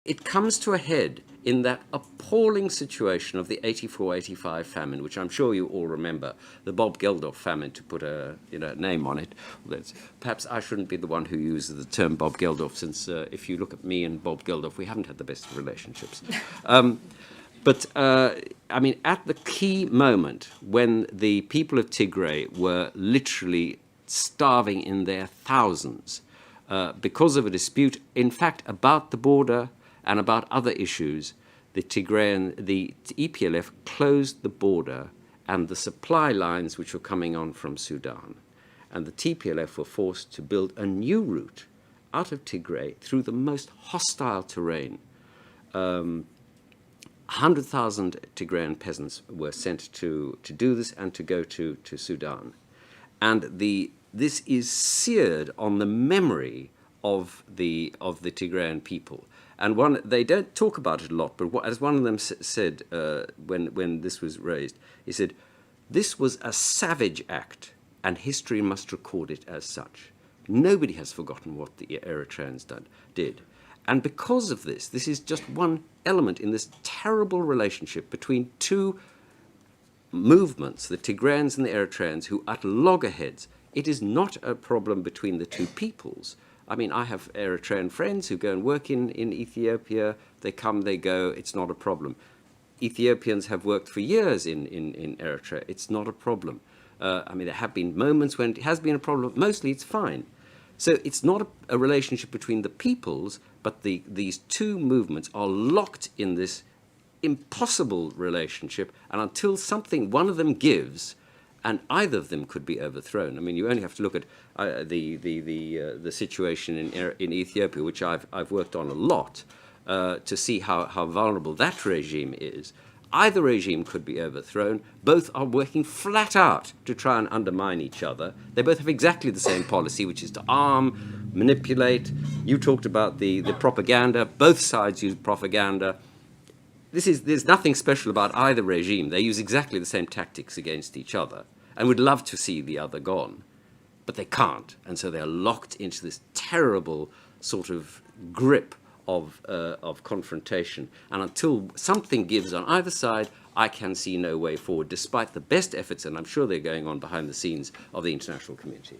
it comes to a head in that appalling situation of the 84-85 famine, which I'm sure you all remember, the Bob Geldof famine, to put a name on it. Perhaps I shouldn't be the one who uses the term Bob Geldof, since if you look at me and Bob Geldof, we haven't had the best of relationships. But I mean, at the key moment when the people of Tigray were literally starving in their thousands because of a dispute, in fact, about the border and about other issues, the EPLF closed the border and the supply lines which were coming on from Sudan. And the TPLF were forced to build a new route out of Tigray through the most hostile terrain. 100,000 Tigrayan peasants were sent to do this and to go to Sudan. And this is seared on the memory of the Tigrayan people. And they don't talk about it a lot, but as one of them said when this was raised, he said, "This was a savage act, and history must record it as such. Nobody has forgotten what the Eritreans did. And because of this is just one element in this terrible relationship between two movements, the Tigrayans and the Eritreans, who at loggerheads. It is not a problem between the two peoples. I mean, I have Eritrean friends who go and work in Ethiopia. They come, they go. It's not a problem. Ethiopians have worked for years in Eritrea. It's not a problem. I mean, there have been moments when it has been a problem. Mostly it's fine. So it's not a relationship between the peoples, but these two movements are locked in this impossible relationship. And until one of them gives, and either of them could be overthrown. I mean, you only have to look at the situation in Ethiopia, which I've worked on a lot, to see how vulnerable that regime is. Either regime could be overthrown. Both are working flat out to try and undermine each other. They both have exactly the same policy, which is to arm, manipulate. You talked about the propaganda. Both sides use propaganda. There's nothing special about either regime. They use exactly the same tactics against each other and would love to see the other gone. But they can't. And so they're locked into this terrible sort of grip of confrontation. And until something gives on either side, I can see no way forward, despite the best efforts, and I'm sure they're going on behind the scenes, of the international community.